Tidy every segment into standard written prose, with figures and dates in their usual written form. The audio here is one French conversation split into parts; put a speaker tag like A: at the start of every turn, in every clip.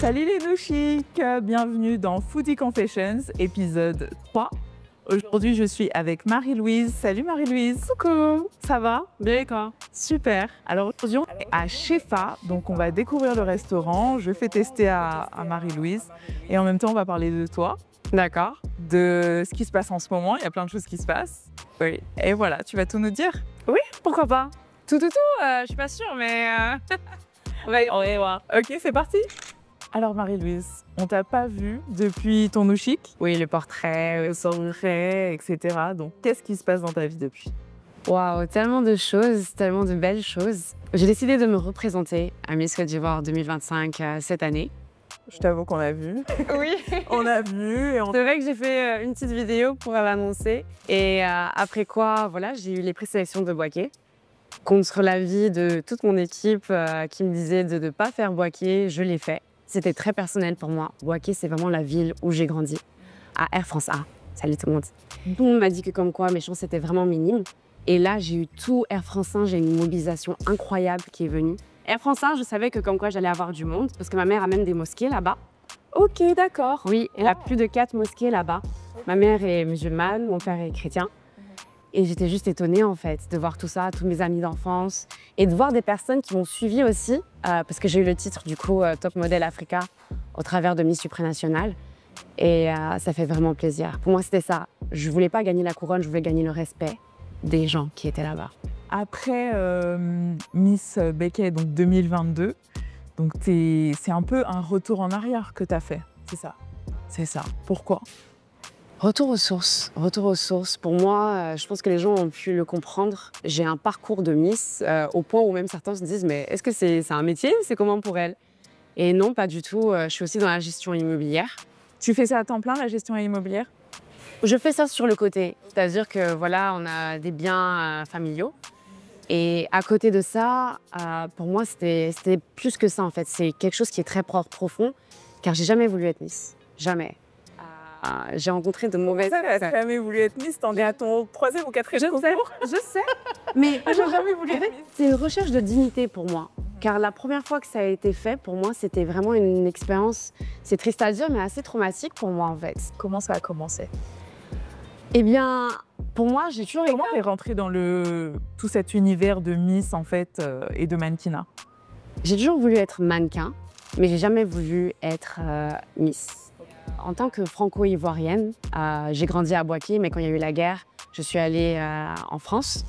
A: Salut les nouchiques, bienvenue dans Foodie Confessions, épisode 3. Aujourd'hui, je suis avec Marie-Louise. Salut Marie-Louise.
B: Coucou.
A: Ça va?
B: Bien et toi?
A: Super. Alors aujourd'hui, on est à Shefa, donc on va découvrir le restaurant. Je fais tester à Marie-Louise et en même temps, on va parler de toi,
B: D'accord.
A: de ce qui se passe en ce moment. Il y a plein de choses qui se passent.
B: Oui.
A: Et voilà, tu vas tout nous dire?
B: Oui, pourquoi pas? Tout, je suis pas sûre, mais on va voir.
A: Ok, c'est parti. Alors Marie-Louise, on t'a pas vue depuis ton nouchique?
B: Oui, le portrait,
A: Le soirée, etc. Donc, qu'est-ce qui se passe dans ta vie depuis?
B: Waouh, tellement de choses, tellement de belles choses. J'ai décidé de me représenter à Miss Côte d'Ivoire 2025 cette année.
A: Je t'avoue qu'on a vu.
B: Oui.
A: On a vu et on...
B: C'est vrai que j'ai fait une petite vidéo pour l'annoncer. Et après quoi, voilà, j'ai eu les présélections de Boaké. Contre l'avis de toute mon équipe qui me disait de ne pas faire Boaké, je l'ai fait. C'était très personnel pour moi. Boaké, c'est vraiment la ville où j'ai grandi. À Air France A. Salut tout le monde. Tout le monde m'a dit que comme quoi mes chances étaient vraiment minimes. Et là, j'ai eu tout Air France 1. J'ai une mobilisation incroyable qui est venue. Air France 1, je savais que comme quoi j'allais avoir du monde parce que ma mère a même des mosquées là-bas.
A: Ok, d'accord.
B: Oui, elle a plus de 4 mosquées là-bas. Ma mère est musulmane, mon père est chrétien. Et j'étais juste étonnée en fait de voir tout ça, tous mes amis d'enfance et de voir des personnes qui m'ont suivie aussi parce que j'ai eu le titre du coup Top Model Africa au travers de Miss Supranationale et ça fait vraiment plaisir. Pour moi c'était ça, je voulais pas gagner la couronne, je voulais gagner le respect des gens qui étaient là-bas.
A: Après Miss Becquet, donc 2022, donc c'est un peu un retour en arrière que tu as fait, c'est ça? C'est ça. Pourquoi?
B: Retour aux sources. Retour aux sources. Pour moi, je pense que les gens ont pu le comprendre. J'ai un parcours de Miss au point où même certains se disent mais est-ce que c'est un métier? C'est comment pour elle? Et non, pas du tout. Je suis aussi dans la gestion immobilière.
A: Tu fais ça à temps plein, la gestion immobilière?
B: Je fais ça sur le côté. C'est-à-dire que voilà, on a des biens familiaux. Et à côté de ça, pour moi, c'était plus que ça en fait. C'est quelque chose qui est très profond, car j'ai jamais voulu être Miss. Jamais. J'ai rencontré de mauvaises
A: personnes. T'as jamais voulu être Miss? T'en es à ton 3e ou 4e concours?
B: Je sais. Mais
A: j'ai jamais voulu être Miss.
B: C'est une recherche de dignité pour moi. Car la première fois que ça a été fait, pour moi, c'était vraiment une expérience, c'est triste à dire, mais assez traumatique pour moi en fait.
A: Comment ça a commencé?
B: Eh bien, pour moi, j'ai toujours...
A: Comment t'es rentrée dans tout cet univers de Miss en fait et de mannequinat?
B: J'ai toujours voulu être mannequin, mais j'ai jamais voulu être Miss. En tant que franco-ivoirienne, j'ai grandi à Boaké, mais quand il y a eu la guerre, je suis allée en France.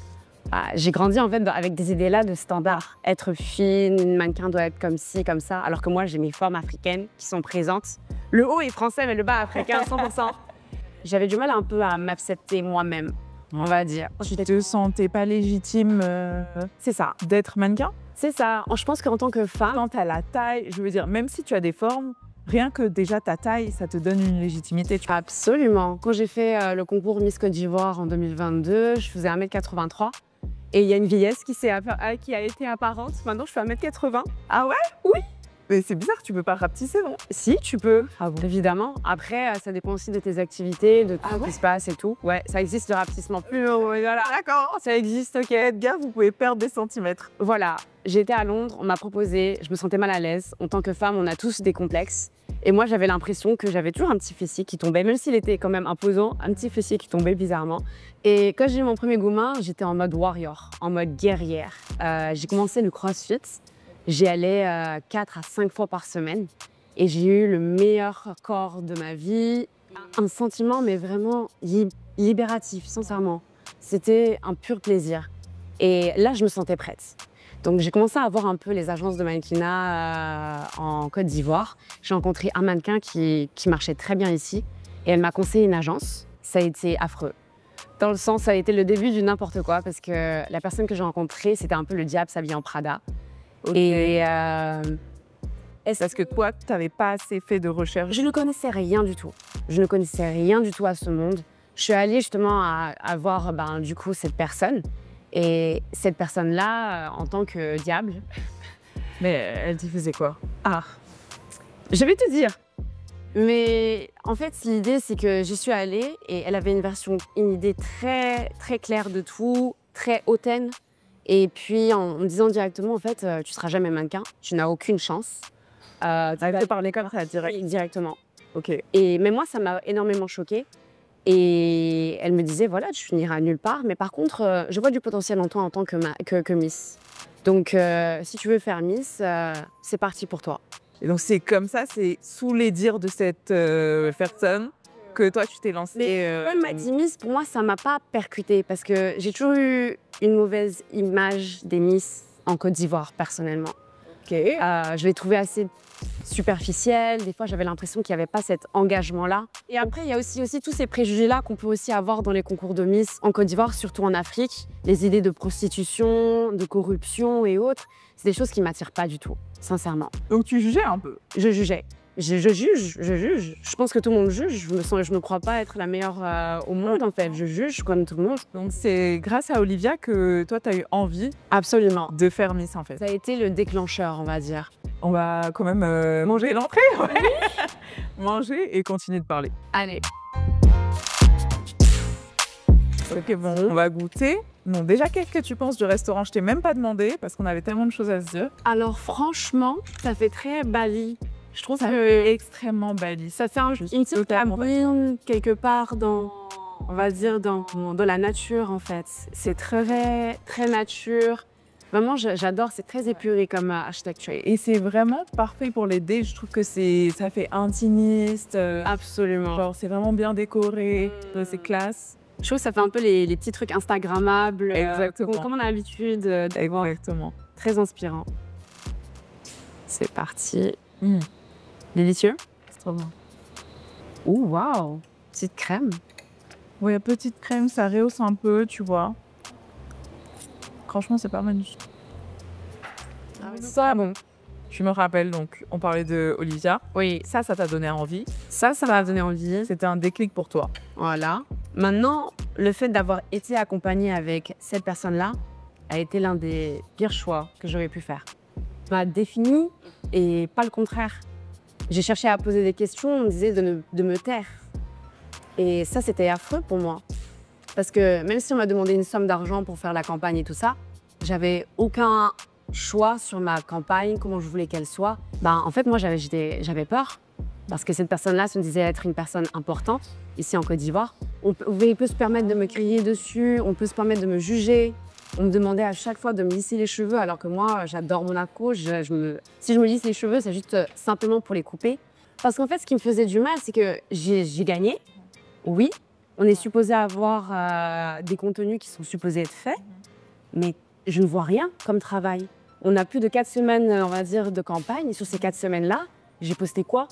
B: J'ai grandi en fait avec des idées-là de standard. Être fine, une mannequin doit être comme ci, comme ça, alors que moi j'ai mes formes africaines qui sont présentes. Le haut est français, mais le bas africain, 100%. J'avais du mal un peu à m'accepter moi-même, on va dire.
A: Tu te sentais pas légitime
B: C'est ça.
A: D'être mannequin?
B: C'est ça. Je pense qu'en tant que femme...
A: Quand tu as la taille, je veux dire, même si tu as des formes, rien que déjà ta taille, ça te donne une légitimité.
B: Absolument. Quand j'ai fait le concours Miss Côte d'Ivoire en 2022, je faisais 1m83. Et il y a une vieillesse qui a été apparente. Maintenant, je fais 1m80.
A: Ah ouais?
B: Oui.
A: Mais c'est bizarre, tu peux pas rapetisser, non?
B: Si, tu peux.
A: Ah bon?
B: Évidemment. Après, ça dépend aussi de tes activités, de tout ce qui se passe et tout. Ouais, ça existe le rapetissement plus haut. Voilà.
A: D'accord, ça existe, ok. Edgar, vous pouvez perdre des centimètres.
B: Voilà. J'étais à Londres, on m'a proposé, je me sentais mal à l'aise. En tant que femme, on a tous des complexes. Et moi, j'avais l'impression que j'avais toujours un petit fessier qui tombait, même s'il était quand même imposant, un petit fessier qui tombait bizarrement. Et quand j'ai eu mon premier gourmand, j'étais en mode warrior, en mode guerrière. J'ai commencé le crossfit. J'y allais 4 à 5 fois par semaine. Et j'ai eu le meilleur corps de ma vie. Un sentiment, mais vraiment libératif, sincèrement. C'était un pur plaisir. Et là, je me sentais prête. Donc j'ai commencé à voir un peu les agences de mannequinat en Côte d'Ivoire. J'ai rencontré un mannequin qui marchait très bien ici et elle m'a conseillé une agence. Ça a été affreux. Dans le sens, ça a été le début du n'importe quoi parce que la personne que j'ai rencontrée, c'était un peu le diable s'habillé en Prada.
A: Okay. Et parce que toi, tu n'avais pas assez fait de recherche?
B: Je ne connaissais rien du tout. Je ne connaissais rien du tout à ce monde. Je suis allée justement à voir du coup cette personne. Et cette personne-là, en tant que diable...
A: Mais elle t'y faisait quoi?
B: Ah, je vais te dire. Mais en fait, l'idée, c'est que j'y suis allée et elle avait une idée très, très claire de tout, très hautaine. Et puis, en me disant directement, en fait, tu seras jamais mannequin, tu n'as aucune chance.
A: Elle te parlait comme ça, direct.
B: Directement.
A: Ok.
B: Et même moi, ça m'a énormément choquée. Et elle me disait, voilà, tu finiras nulle part. Mais par contre, je vois du potentiel en toi en tant que Miss. Donc, si tu veux faire Miss, c'est parti pour toi.
A: Et donc c'est comme ça, c'est sous les dires de cette personne que toi tu t'es lancée.
B: Quand elle m'a dit Miss, pour moi, ça m'a pas percuté parce que j'ai toujours eu une mauvaise image des Miss en Côte d'Ivoire, personnellement.
A: Ok.
B: Je l'ai trouvée assez superficielle. Des fois, j'avais l'impression qu'il n'y avait pas cet engagement-là. Et après, il y a aussi tous ces préjugés-là qu'on peut aussi avoir dans les concours de Miss en Côte d'Ivoire, surtout en Afrique. Les idées de prostitution, de corruption et autres, c'est des choses qui ne m'attirent pas du tout, sincèrement.
A: Donc tu jugeais un peu.
B: Je jugeais. Je juge. Je pense que tout le monde juge. Je me crois pas être la meilleure au monde, en fait. Je juge comme tout le monde.
A: Donc c'est grâce à Olivia que toi tu as eu envie
B: Absolument.
A: de faire Miss en fait.
B: Ça a été le déclencheur, on va dire.
A: On va quand même manger l'entrée, ouais. Manger et continuer de parler.
B: Allez.
A: Ok, bon, on va goûter. Bon, déjà, qu'est-ce que tu penses du restaurant? Je t'ai même pas demandé parce qu'on avait tellement de choses à se dire.
B: Alors franchement, ça fait très Bali. Je trouve
A: Ça
B: que
A: fait extrêmement Bali.
B: ça fait une petite cabine quelque part dans, on va dire, dans la nature en fait. C'est très, très nature. Vraiment, j'adore, c'est très épuré comme architecture.
A: Et c'est vraiment parfait pour les dates. Je trouve que ça fait intimiste.
B: Absolument.
A: Genre, c'est vraiment bien décoré. C'est classe.
B: Je trouve que ça fait un peu les petits trucs instagrammables.
A: Exactement.
B: Comme on a l'habitude d'avoir.
A: Exactement.
B: Très inspirant. C'est parti. Délicieux.
A: C'est trop bon.
B: Ouh, waouh. Petite crème.
A: Ouais, petite crème, ça rehausse un peu, tu vois. Franchement, c'est pas mal du tout. Ça, bon. Je me rappelle, donc, on parlait de Olivia.
B: Oui.
A: Ça t'a donné envie.
B: Ça m'a donné envie.
A: C'était un déclic pour toi.
B: Voilà. Maintenant, le fait d'avoir été accompagnée avec cette personne-là a été l'un des pires choix que j'aurais pu faire. M'a défini et pas le contraire. J'ai cherché à poser des questions, on me disait de me taire. Et ça, c'était affreux pour moi. Parce que même si on m'a demandé une somme d'argent pour faire la campagne et tout ça, j'avais aucun choix sur ma campagne, comment je voulais qu'elle soit. En fait, moi, j'avais peur. Parce que cette personne-là se disait être une personne importante, ici en Côte d'Ivoire. Il peut se permettre de me crier dessus, on peut se permettre de me juger. On me demandait à chaque fois de me lisser les cheveux, alors que moi, j'adore mon afro. Si je me lisse les cheveux, c'est juste simplement pour les couper. Parce qu'en fait, ce qui me faisait du mal, c'est que j'ai gagné. Oui, on est supposé avoir des contenus qui sont supposés être faits, mais je ne vois rien comme travail. On a plus de 4 semaines, on va dire, de campagne. Et sur ces 4 semaines-là, j'ai posté quoi?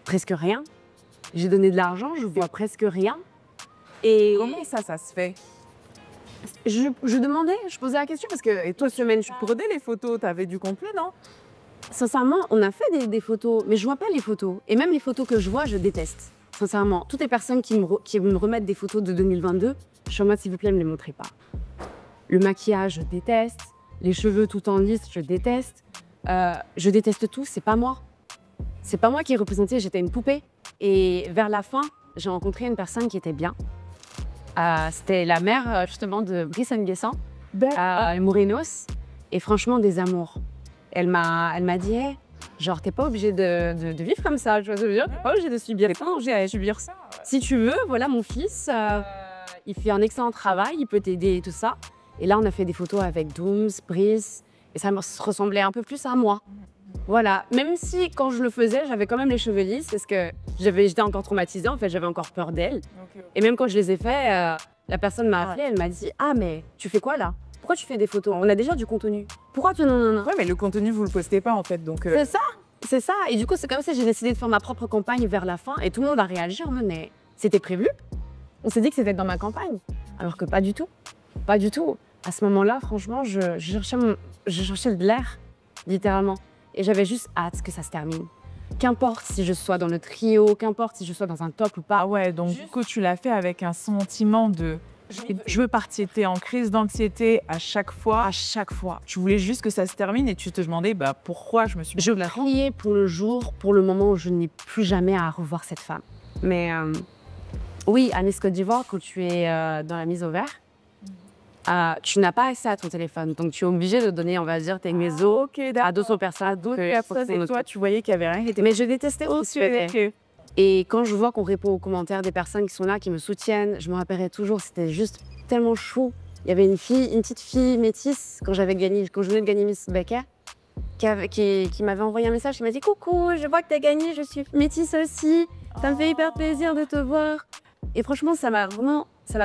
B: Presque rien. J'ai donné de l'argent, je vois presque rien. Et
A: Comment ça se fait?
B: je demandais, je posais la question parce que toute semaine,
A: Tu prenais les photos, t'avais du complet, non?
B: sincèrement, on a fait des photos, mais je vois pas les photos. Et même les photos que je vois, je déteste. Sincèrement, toutes les personnes qui me remettent des photos de 2022, je suis en mode, s'il vous plaît, ne me les montrez pas. Le maquillage, je déteste. Les cheveux tout en lisse, je déteste. Je déteste tout, c'est pas moi. C'est pas moi qui est représentée, j'étais une poupée. Et vers la fin, j'ai rencontré une personne qui était bien. C'était la mère, justement, de Brice Nguessan, Mourinos. Et franchement, des amours. Elle m'a dit, hey, genre, t'es pas obligé de vivre comme ça, tu vois ce que je veux dire? T'es pas obligé de subir. T'es pas obligé à subir ça. Si tu veux, voilà, mon fils, il fait un excellent travail, il peut t'aider et tout ça. Et là, on a fait des photos avec Dooms, Brice, et ça me ressemblait un peu plus à moi. Voilà, même si quand je le faisais, j'avais quand même les cheveux lisses, parce que j'étais encore traumatisée, en fait, j'avais encore peur d'elle. Et même quand je les ai faits, la personne m'a appelée, elle m'a dit « Ah, mais tu fais quoi là? Pourquoi tu fais des photos? On a déjà du contenu. Pourquoi tu... Non. »
A: Ouais, mais le contenu, vous le postez pas, en fait, donc...
B: C'est ça. Et du coup, c'est comme ça que j'ai décidé de faire ma propre campagne vers la fin, et tout le monde a réagi en mode « Mais c'était prévu? » On s'est dit que c'était dans ma campagne, alors que pas du tout. Pas du tout. À ce moment-là, franchement, je cherchais de l'air, littéralement. Et j'avais juste hâte que ça se termine. Qu'importe si je sois dans le trio, qu'importe si je sois dans un top ou pas.
A: Ah ouais, donc du coup, tu l'as fait avec un sentiment de... Je veux partir, t'es en crise d'anxiété à chaque fois.
B: À chaque fois.
A: Tu voulais juste que ça se termine et tu te demandais pourquoi je me suis...
B: Je priais pour le jour, pour le moment où je n'ai plus jamais à revoir cette femme. Mais oui, à Miss Côte d'Ivoire, quand tu es dans la mise au vert, tu n'as pas accès à ton téléphone. Donc, tu es obligé de donner, on va dire, tes réseaux à d'autres personnes.
A: Et toi, tu voyais qu'il n'y avait rien qui était...
B: Mais je détestais aussi. Et quand je vois qu'on répond aux commentaires des personnes qui sont là, qui me soutiennent, je me rappellerai toujours, c'était juste tellement chou. Il y avait une petite fille métisse, quand je venais de gagner Miss Becker, qui m'avait envoyé un message, qui m'a dit « Coucou, je vois que tu as gagné, je suis métisse aussi, ça me fait hyper plaisir de te voir. » Et franchement, ça m'a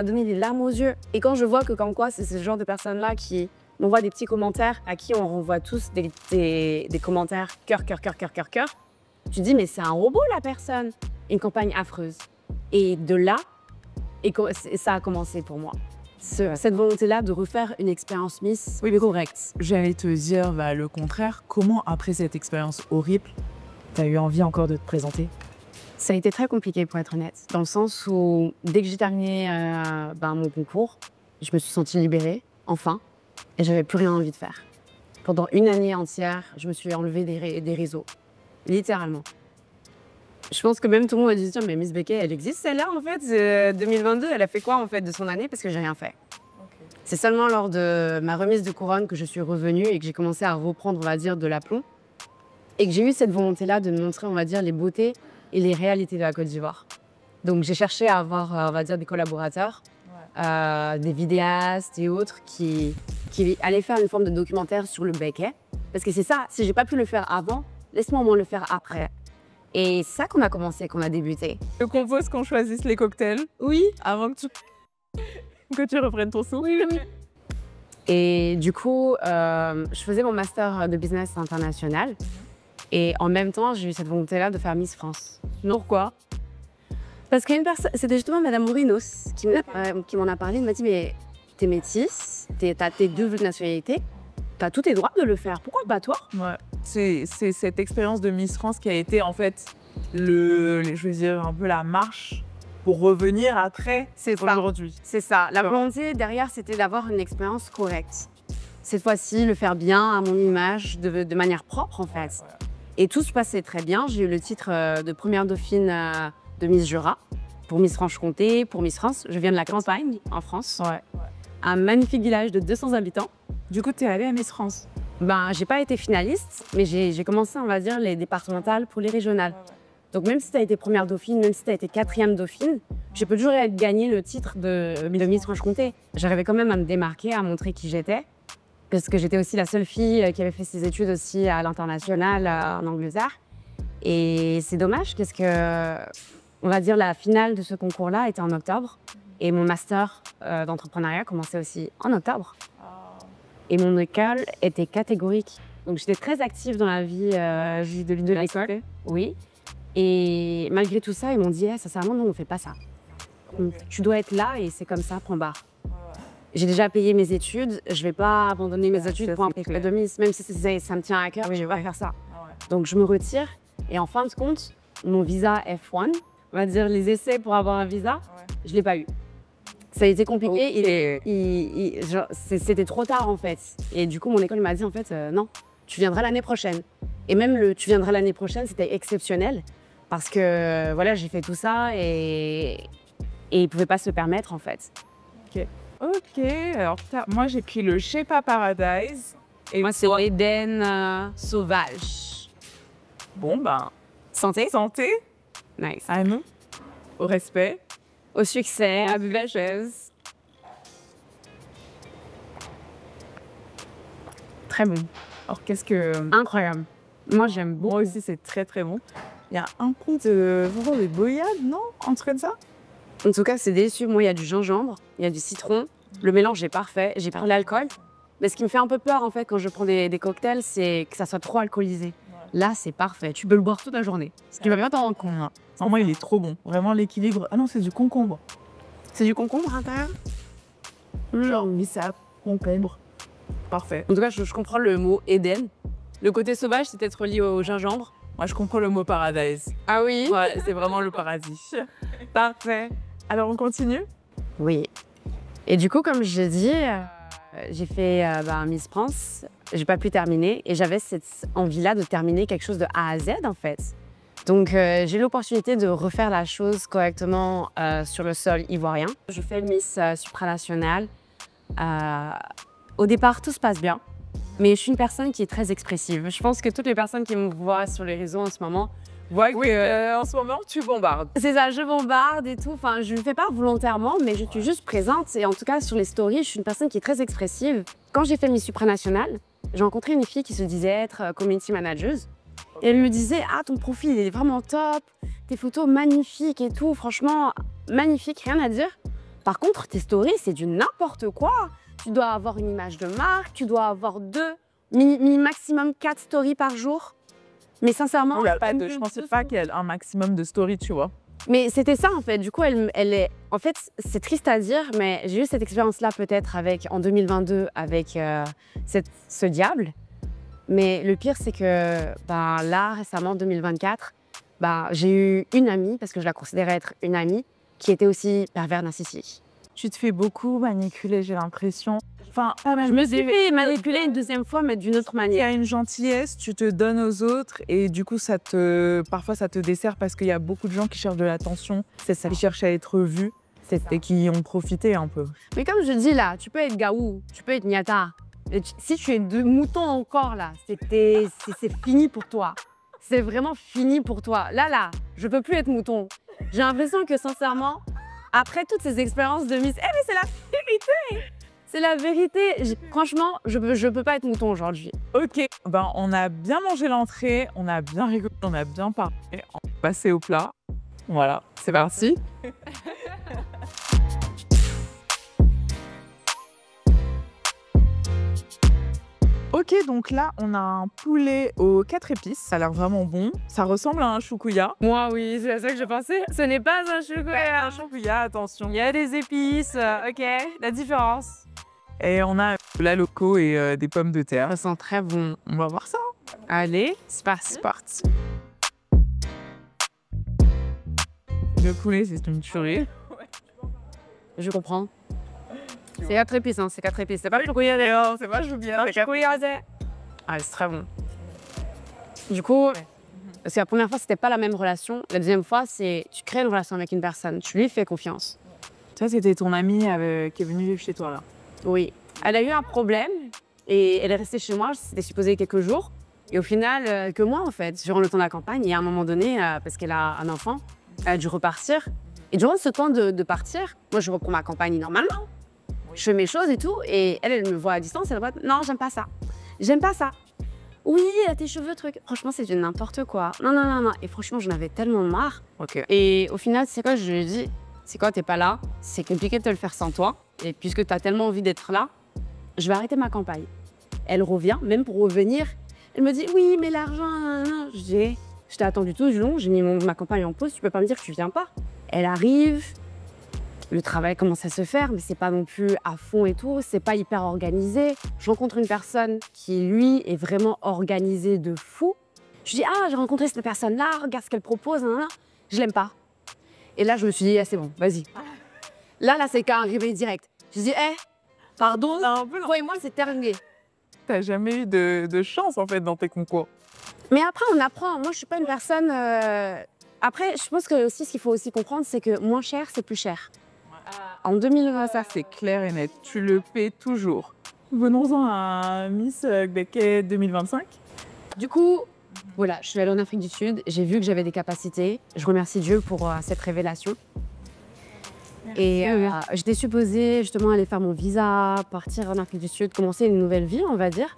B: donné des larmes aux yeux. Et quand je vois que comme quoi, c'est ce genre de personnes-là qui m'envoient des petits commentaires, à qui on renvoie tous des commentaires cœur, tu te dis, mais c'est un robot, la personne. Une campagne affreuse. Et de là, ça a commencé pour moi. Cette volonté-là de refaire une expérience Miss.
A: Oui, mais correct. J'allais te dire le contraire. Comment, après cette expérience horrible, tu as eu envie encore de te présenter?
B: Ça a été très compliqué, pour être honnête. Dans le sens où, dès que j'ai terminé mon concours, je me suis sentie libérée, enfin. Et j'avais plus rien envie de faire. Pendant une année entière, je me suis enlevée des réseaux. Littéralement. Je pense que même tout le monde a dit tiens, mais Miss Becky, elle existe celle-là en fait 2022, elle a fait quoi en fait de son année parce que j'ai rien fait. Okay. C'est seulement lors de ma remise de couronne que je suis revenue et que j'ai commencé à reprendre, on va dire, de l'aplomb et que j'ai eu cette volonté-là de montrer, on va dire, les beautés et les réalités de la Côte d'Ivoire. Donc j'ai cherché à avoir, on va dire, des collaborateurs, des vidéastes et autres qui allaient faire une forme de documentaire sur le Becky parce que c'est ça, si j'ai pas pu le faire avant, laisse-moi au moins le faire après. Et ça qu'on a débuté.
A: Je propose qu'on choisisse les cocktails.
B: Oui.
A: Avant que tu reprennes ton souffle.
B: Oui. Et du coup, je faisais mon master de business international. Et en même temps, j'ai eu cette volonté-là de faire Miss France. Pourquoi? Parce qu'une personne, c'était justement Madame Morinos qui m'en a parlé. Elle m'a dit, mais t'es métisse, t'as tes deux nationalités, t'as tous tes droits de le faire. Pourquoi pas toi?
A: Ouais. C'est cette expérience de Miss France qui a été en fait je veux dire un peu la marche pour revenir après aujourd'hui.
B: C'est ça. La volonté derrière, c'était d'avoir une expérience correcte. Cette fois-ci, le faire bien à mon image, de manière propre en fait. Ouais. Et tout se passait très bien. J'ai eu le titre de première dauphine de Miss Jura pour Miss Franche-Comté, pour Miss France. Je viens de la campagne en France.
A: Ouais.
B: Un magnifique village de 200 habitants.
A: Du coup, tu es allée à Miss France?
B: J'ai pas été finaliste, mais j'ai commencé, on va dire, les départementales pour les régionales. Ouais. Donc même si tu as été première dauphine, même si tu as été quatrième dauphine, je peux toujours gagner le titre de Miss Franche-Comté. J'arrivais quand même à me démarquer, à montrer qui j'étais, parce que j'étais aussi la seule fille qui avait fait ses études aussi à l'international en Angleterre. Et c'est dommage, parce que, on va dire, la finale de ce concours-là était en octobre, et mon master d'entrepreneuriat commençait aussi en octobre. Et mon école était catégorique. Donc j'étais très active dans la vie de l'école. Oui. Et malgré tout ça, ils m'ont dit sincèrement, non, on ne fait pas ça. Donc, tu dois être là et c'est comme ça, point barre. J'ai déjà payé mes études, je ne vais pas abandonner mes études pour un prix de Miss, même si ça me tient à cœur, mais je ne vais pas faire ça. Donc je me retire et en fin de compte, mon visa F1, on va dire les essais pour avoir un visa, je ne l'ai pas eu. Ça a été compliqué, c'était trop tard en fait. Et du coup, mon école m'a dit en fait, non, tu viendras l'année prochaine. Et même tu viendras l'année prochaine, c'était exceptionnel parce que voilà, j'ai fait tout ça et ils ne pouvaient pas se permettre en fait.
A: Ok, alors moi j'ai pris le Shepa Paradise.
B: Et moi c'est Eden Sauvage.
A: Bon
B: santé.
A: Santé.
B: Nice.
A: À nous. Au respect.
B: Au succès, à la chaise.
A: Très bon. Alors qu'est-ce que...
B: Incroyable. Moi j'aime beaucoup.
A: Moi aussi c'est très très bon. Il y a un coup de boyade, non? Un truc comme ça?
B: En tout cas c'est délicieux. Moi il y a du gingembre, il y a du citron. Le mélange est parfait. J'ai pris l'alcool. Mais ce qui me fait un peu peur en fait quand je prends des cocktails, c'est que ça soit trop alcoolisé. Ouais. Là c'est parfait. Tu peux le boire toute la journée. Ce qui va bien t'en rendre compte.
A: Non, moi, il est trop bon. Vraiment, l'équilibre. Ah non, c'est du concombre.
B: C'est du concombre à l'intérieur?
A: Genre, oui, ça, concombre. Parfait.
B: En tout cas, je comprends le mot Eden. Le côté sauvage, c'est peut-être lié au gingembre.
A: Moi, je comprends le mot paradise.
B: Ah oui?
A: Ouais, c'est vraiment le paradis. Parfait. Alors, on continue?
B: Oui. Et du coup, comme je dis, j'ai fait Miss France. J'ai pas pu terminer. Et j'avais cette envie-là de terminer quelque chose de A à Z, en fait. Donc, j'ai l'opportunité de refaire la chose correctement sur le sol ivoirien. Je fais Miss supranationale Au départ, tout se passe bien, mais je suis une personne qui est très expressive. Je pense que toutes les personnes qui me voient sur les réseaux en ce moment voient que...
A: en ce moment, tu bombardes.
B: C'est ça, je bombarde et tout. Enfin, je ne le fais pas volontairement, mais je suis juste présente. Et en tout cas, sur les stories, je suis une personne qui est très expressive. Quand j'ai fait Miss Supranationale, j'ai rencontré une fille qui se disait être community manager. Et elle me disait, ah, ton profil, il est vraiment top. Tes photos magnifiques et tout. Franchement, magnifique, rien à dire. Par contre, tes stories, c'est du n'importe quoi. Tu dois avoir une image de marque, tu dois avoir maximum 4 stories par jour. Mais sincèrement,
A: je pensais pas qu'il y ait un maximum de stories, tu vois.
B: mais c'était ça en fait. Du coup, elle est. En fait, c'est triste à dire, mais j'ai eu cette expérience-là peut-être en 2022 avec ce diable. Mais le pire, c'est que là, récemment, en 2024, j'ai eu une amie, parce que je la considérais être une amie, qui était aussi pervers narcissique.
A: Tu te fais beaucoup manipuler, j'ai l'impression. Enfin,
B: Je me suis fait manipuler une deuxième fois, mais d'une autre
A: il y
B: manière.
A: a une gentillesse, tu te donnes aux autres et du coup, parfois ça te dessert parce qu'il y a beaucoup de gens qui cherchent de l'attention,
B: C'est ça.
A: qui cherchent à être vus et qui ont profité un peu.
B: Mais comme je dis là, tu peux être gaou, tu peux être niata. Si tu es de mouton encore là, c'est fini pour toi. C'est vraiment fini pour toi. Là, je peux plus être mouton. J'ai l'impression que sincèrement, après toutes ces expériences de Miss, mais c'est la vérité. C'est la vérité. Franchement, je peux pas être mouton aujourd'hui.
A: Ok, on a bien mangé l'entrée, on a bien rigolé, on a bien parlé, on va passer au plat. Voilà, c'est parti. Ok, donc là, on a un poulet aux 4 épices. Ça a l'air vraiment bon. Ça ressemble à un choukouya.
B: Moi, oui, c'est à ça que je pensais. Ce n'est pas un choukouya.
A: Un choukouya, attention.
B: Il y a des épices, ok, la différence.
A: Et on a la loco et des pommes de terre.
B: Ça sent très bon.
A: On va voir ça.
B: Allez, c'est parti.
A: C'est parti. Le poulet, c'est une tuerie.
B: Je comprends. C'est 4 épices, hein, c'est 4 épices. C'est pas le choukouya d'ailleurs, c'est pas le choukouya. C'est choukouya, ah, c'est très bon. Du coup, parce que la première fois, c'était pas la même relation. La deuxième fois, c'est tu crées une relation avec une personne, tu lui fais confiance.
A: Ça, c'était ton amie qui est venue vivre chez toi, là.
B: Oui. Elle a eu un problème et elle est restée chez moi. C'était supposé quelques jours. Et au final, que moi, en fait, durant le temps de la campagne. Et à un moment donné, parce qu'elle a un enfant, elle a dû repartir. Et durant ce temps de partir, moi, je reprends ma campagne normalement. Je fais mes choses et tout. Et elle me voit à distance. Elle me dit, non, j'aime pas ça. J'aime pas ça. Oui, tes cheveux, truc. Franchement, c'est du n'importe quoi. Non, non, non, non. Et franchement, j'en avais tellement marre.
A: Ok.
B: Et au final, c'est quoi, je lui ai dit, c'est quoi, t'es pas là. C'est compliqué de te le faire sans toi. Et puisque tu as tellement envie d'être là, je vais arrêter ma campagne. Elle revient, même pour revenir. Elle me dit, oui, mais l'argent, non. Je t'ai attendu tout du long, j'ai mis ma campagne en pause, tu peux pas me dire que tu viens pas. Elle arrive, le travail commence à se faire, mais c'est pas non plus à fond et tout, c'est pas hyper organisé. Je rencontre une personne qui, lui, est vraiment organisée de fou. Je dis, ah, j'ai rencontré cette personne-là, regarde ce qu'elle propose, nan, nan. Je l'aime pas. Et là, je me suis dit, ah, c'est bon, vas-y. Là, c'est qu'à arriver direct. Je dis, pardon, toi et moi, c'est terminé.
A: T'as jamais eu de chance, en fait, dans tes concours.
B: Mais après, on apprend. Moi, je suis pas une personne... Après, je pense que aussi, ce qu'il faut aussi comprendre, c'est que moins cher, c'est plus cher.
A: En 2020, ça, c'est clair et net. Tu le paies toujours. Venons-en à Miss Beckett 2025.
B: Du coup, voilà, je suis allée en Afrique du Sud. J'ai vu que j'avais des capacités. Je remercie Dieu pour cette révélation. Et j'étais supposée justement aller faire mon visa, partir en Afrique du Sud, commencer une nouvelle vie, on va dire.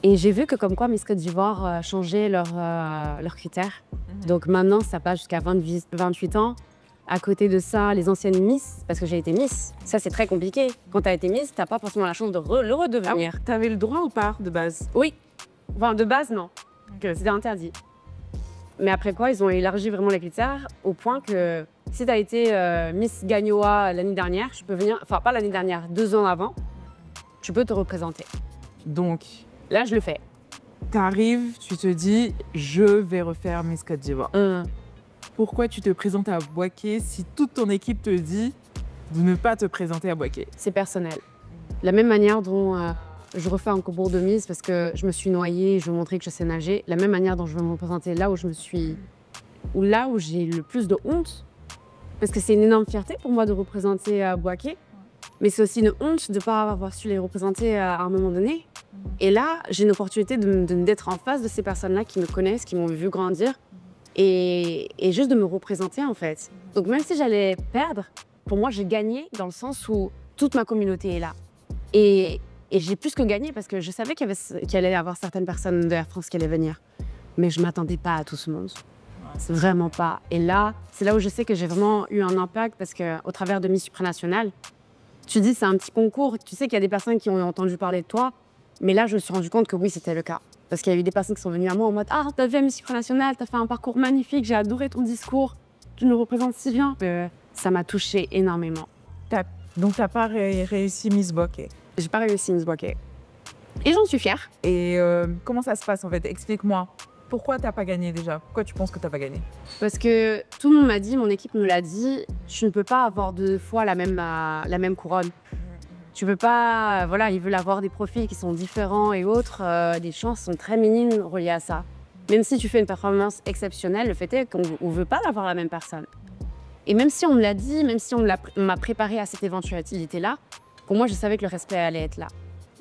B: Et j'ai vu que comme quoi Miss Côte d'Ivoire changeait leurs critères. Donc maintenant, ça passe jusqu'à 28 ans. À côté de ça, les anciennes Miss, parce que j'ai été Miss, ça c'est très compliqué. Quand tu as été Miss, tu n'as pas forcément la chance de le redevenir.
A: Tu avais le droit ou pas, de base?
B: Oui. Enfin, de base, non. C'était interdit. Mais après quoi, ils ont élargi vraiment les critères au point que si tu as été Miss Gagnoa l'année dernière, tu peux venir, enfin pas l'année dernière, 2 ans avant, tu peux te représenter.
A: Donc,
B: là, je le fais.
A: T'arrives, tu te dis, je vais refaire Miss Côte d'Ivoire. Pourquoi tu te présentes à Bouaké si toute ton équipe te dit de ne pas te présenter à Bouaké?
B: C'est personnel. De la même manière dont je refais un concours de Miss parce que je me suis noyée, je veux montrer que je sais nager, la même manière dont je veux me représenter là où je me suis... ou là où j'ai le plus de honte, parce que c'est une énorme fierté pour moi de représenter Bouaké. Mais c'est aussi une honte de ne pas avoir su les représenter à un moment donné. Et là, j'ai une opportunité d'être en face de ces personnes-là qui me connaissent, qui m'ont vu grandir et juste de me représenter en fait. Donc même si j'allais perdre, pour moi, j'ai gagné dans le sens où toute ma communauté est là. Et j'ai plus que gagné parce que je savais qu'il allait y avoir certaines personnes de Air France qui allaient venir. Mais je ne m'attendais pas à tout ce monde. C'est vraiment pas. Et là, c'est là où je sais que j'ai vraiment eu un impact parce qu'au travers de Miss Supranationale, tu dis c'est un petit concours, tu sais qu'il y a des personnes qui ont entendu parler de toi, mais là je me suis rendu compte que oui c'était le cas. Parce qu'il y a eu des personnes qui sont venues à moi en mode « Ah, t'as vu Miss Supranationale, t'as fait un parcours magnifique, j'ai adoré ton discours, tu nous représentes si bien. » Ça m'a touchée énormément.
A: Donc t'as pas réussi Miss Bouquet.
B: J'ai pas réussi Miss Bouquet. Et j'en suis fière.
A: Et comment ça se passe en fait? Explique-moi. Pourquoi t'as pas gagné déjà? Pourquoi tu penses que t'as pas gagné?
B: Parce que tout le monde m'a dit, mon équipe me l'a dit, tu ne peux pas avoir deux fois la même couronne. Tu peux pas, voilà, ils veulent avoir des profils qui sont différents et autres, les chances sont très minimes reliées à ça. Même si tu fais une performance exceptionnelle, le fait est qu'on ne veut pas avoir la même personne. Et même si on me l'a dit, même si on m'a préparé à cette éventualité-là, pour moi, je savais que le respect allait être là.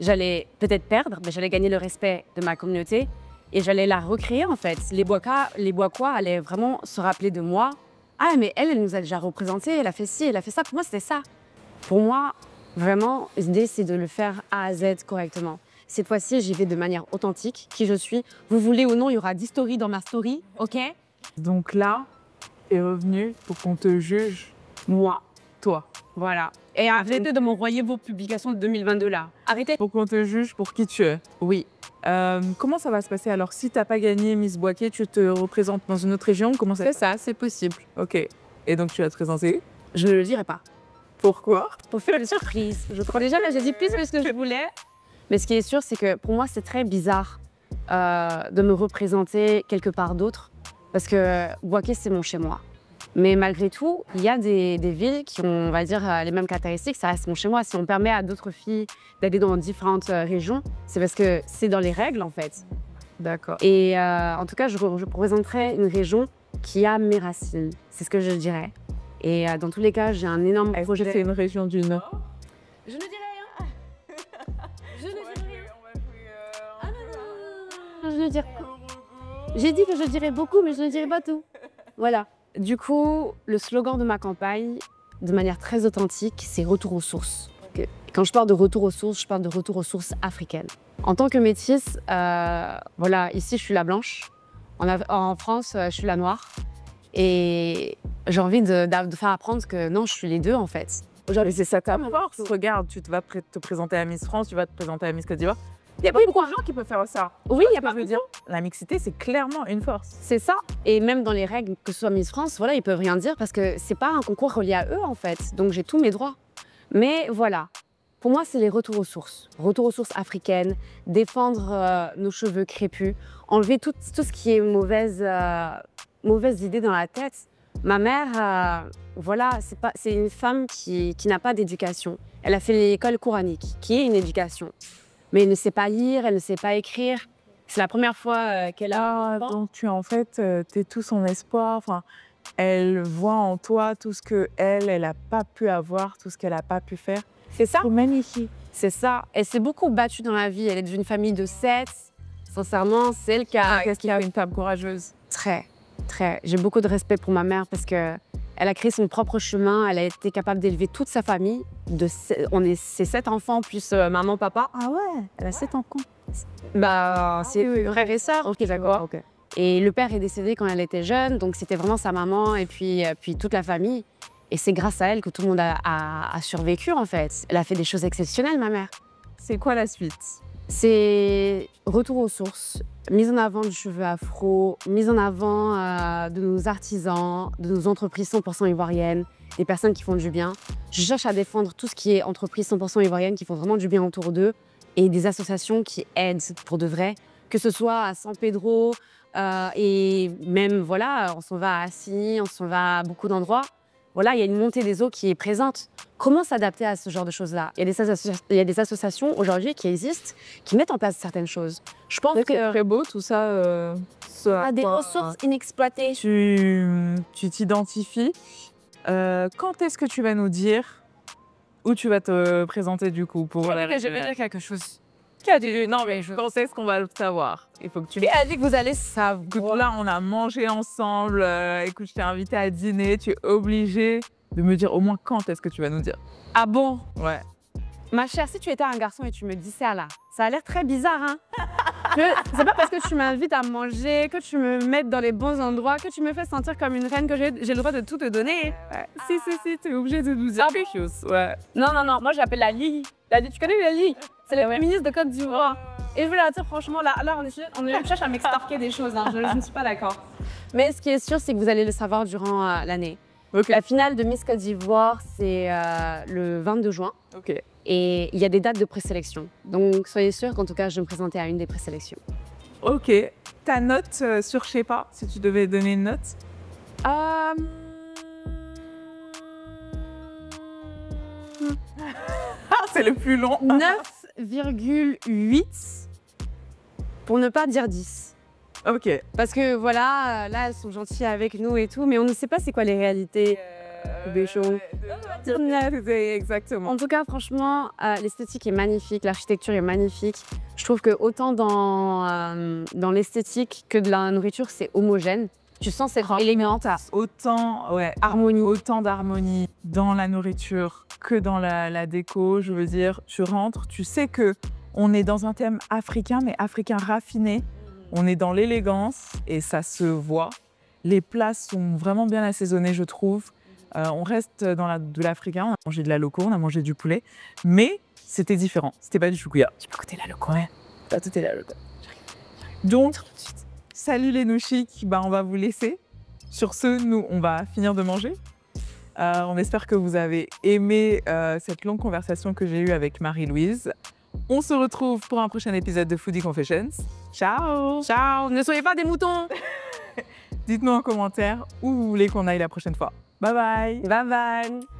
B: J'allais peut-être perdre, mais j'allais gagner le respect de ma communauté et j'allais la recréer en fait. Les Boakois allaient vraiment se rappeler de moi. Ah, mais elle nous a déjà représenté, elle a fait ci, elle a fait ça. Pour moi, c'était ça. Pour moi, vraiment, l'idée, c'est de le faire A à Z correctement. Cette fois-ci, j'y vais de manière authentique, qui je suis. Vous voulez ou non, il y aura 10 stories dans ma story, ok?
A: Donc là, t'es revenu pour qu'on te juge.
B: Moi.
A: Toi.
B: Voilà. Et arrêtez de m'envoyer vos publications de 2022 là. Arrêtez.
A: Pour qu'on te juge pour qui tu es.
B: Oui.
A: Comment ça va se passer alors? Si t'as pas gagné Miss Bouquet, tu te représentes dans une autre région? Comment ça?
B: C'est ça, c'est possible.
A: Ok. Et donc tu vas te présenter?
B: Je ne le dirai pas.
A: Pourquoi?
B: Pour faire une surprise. Je crois déjà, là, j'ai dit plus que ce que je voulais. Mais ce qui est sûr, c'est que pour moi, c'est très bizarre de me représenter quelque part d'autre. Parce que Bouaké, c'est mon chez-moi. Mais malgré tout, il y a des villes qui ont, on va dire, les mêmes caractéristiques. Ça reste mon chez-moi. Si on permet à d'autres filles d'aller dans différentes régions, c'est parce que c'est dans les règles, en fait.
A: D'accord.
B: Et en tout cas, je représenterai une région qui a mes racines. C'est ce que je dirais. Et dans tous les cas, j'ai un énorme projet.
A: C'est une région du Nord?
B: Je ne dirai rien. Je ne dirai rien. Ah non, je ne dirai rien. J'ai dit que je dirais beaucoup, mais je ne dirai pas tout. Voilà. Du coup, le slogan de ma campagne, de manière très authentique, c'est « Retour aux sources ». Quand je parle de retour aux sources, je parle de retour aux sources africaines. En tant que métisse, voilà, ici je suis la blanche. En France, je suis la noire. Et j'ai envie de faire apprendre que non, je suis les deux en fait.
A: Aujourd'hui, c'est ça ta force. Regarde, tu vas te présenter à Miss France, tu vas te présenter à Miss Côte d'Ivoire. Il y a pas beaucoup de gens qui peuvent faire ça.
B: Oui, il y a pas
A: de dire. La mixité, c'est clairement une force.
B: C'est ça. Et même dans les règles, que ce soit Miss France, voilà, ils peuvent rien dire parce que c'est pas un concours relié à eux en fait. Donc j'ai tous mes droits. Mais voilà. Pour moi, c'est les retours aux sources. Retour aux sources africaines, défendre nos cheveux crépus, enlever tout ce qui est mauvaise idée dans la tête. Ma mère, voilà, c'est une femme qui n'a pas d'éducation. Elle a fait l'école coranique, qui est une éducation. Mais elle ne sait pas lire, elle ne sait pas écrire. C'est la première fois qu'elle a...
A: Donc tu en fait, t'es tout son espoir. Enfin, elle voit en toi tout ce qu'elle n'a pas pu avoir, tout ce qu'elle n'a pas pu faire.
B: C'est ça.
A: C'est magnifique.
B: C'est ça. Elle s'est beaucoup battue dans la vie. Elle est d'une famille de 7. Sincèrement, c'est elle qui a...
A: Qu'est-ce qu'il y a une femme courageuse?
B: Très. J'ai beaucoup de respect pour ma mère parce qu'elle a créé son propre chemin. Elle a été capable d'élever toute sa famille. On est ses 7 enfants plus maman, papa.
A: Ah ouais, elle a 7 enfants.
B: Bah, c'est frères et sœurs. Ok, d'accord.
A: Okay.
B: Et le père est décédé quand elle était jeune, donc c'était vraiment sa maman et puis toute la famille. Et c'est grâce à elle que tout le monde a survécu en fait. Elle a fait des choses exceptionnelles, ma mère.
A: C'est quoi la suite?
B: C'est retour aux sources, mise en avant du cheveu afro, mise en avant de nos artisans, de nos entreprises 100% ivoiriennes, des personnes qui font du bien. Je cherche à défendre tout ce qui est entreprises 100% ivoiriennes qui font vraiment du bien autour d'eux et des associations qui aident pour de vrai, que ce soit à San Pedro et même, voilà, on s'en va à Assini, on s'en va à beaucoup d'endroits. Voilà, il y a une montée des eaux qui est présente. Comment s'adapter à ce genre de choses-là? Il y a des associations aujourd'hui qui existent, qui mettent en place certaines choses. Je pense que
A: c'est très beau tout ça.
B: des ressources inexploitées.
A: Tu t'identifies. Quand est-ce que tu vas nous dire Où tu vas te présenter du coup pour la
B: Je vais dire quelque chose.
A: Qui a dit non mais je pensais ce qu'on va le savoir. Il faut que tu
B: Et elle dit que vous allez
A: Écoute,
B: savoir.
A: là, on a mangé ensemble. Écoute, je t'ai invité à dîner. Tu es obligé de me dire au moins quand est-ce que tu vas nous dire.
B: Ah bon?
A: Ouais.
B: Ma chère, si tu étais un garçon et tu me dis ça là, ça a l'air très bizarre, hein? C'est pas parce que tu m'invites à manger, que tu me mets dans les bons endroits, que tu me fais sentir comme une reine, que j'ai le droit de tout te donner.
A: Si, t'es obligé de nous dire quelque chose. Ouais.
B: Non, non, moi j'appelle la Lily. Tu connais la Lily? C'est la ministre de Côte d'Ivoire. Et je veux la dire franchement, là on cherche à m'extorquer des choses, hein. Je ne suis pas d'accord. Mais ce qui est sûr, c'est que vous allez le savoir durant l'année.
A: Ok.
B: La finale de Miss Côte d'Ivoire, c'est le 22 juin.
A: Ok.
B: Et il y a des dates de présélection. Donc soyez sûrs qu'en tout cas, je vais me présenter à une des présélections.
A: Ok. Ta note sur je sais pas, si tu devais donner une note.
B: Euh...
A: C'est le plus long.
B: 9,8 pour ne pas dire 10.
A: Ok.
B: Parce que voilà, là, elles sont gentilles avec nous et tout, mais on ne sait pas c'est quoi les réalités. Bécho.
A: Exactement.
B: En tout cas, franchement, l'esthétique est magnifique, l'architecture est magnifique. Je trouve que autant dans l'esthétique que de la nourriture, c'est homogène. Tu sens cette élément,
A: Autant, ouais,
B: harmonie.
A: autant d'harmonie dans la nourriture que dans la déco. Je veux dire, tu rentres, tu sais que on est dans un thème africain, mais africain raffiné. On est dans l'élégance et ça se voit. Les plats sont vraiment bien assaisonnés, je trouve. On reste dans de l'africain, on a mangé de la loco, on a mangé du poulet, mais c'était différent. C'était pas du choukouya.
B: Tu peux goûter la loco.
A: Ouais, pas tout est la loco. Donc, salut les nouchiks, on va vous laisser. Sur ce, nous, on va finir de manger. On espère que vous avez aimé cette longue conversation que j'ai eue avec Marie-Louise. On se retrouve pour un prochain épisode de Foodie Confessions. Ciao!
B: Ciao, ne soyez pas des moutons.
A: Dites-nous en commentaire où vous voulez qu'on aille la prochaine fois. Bye bye!
B: Bye bye.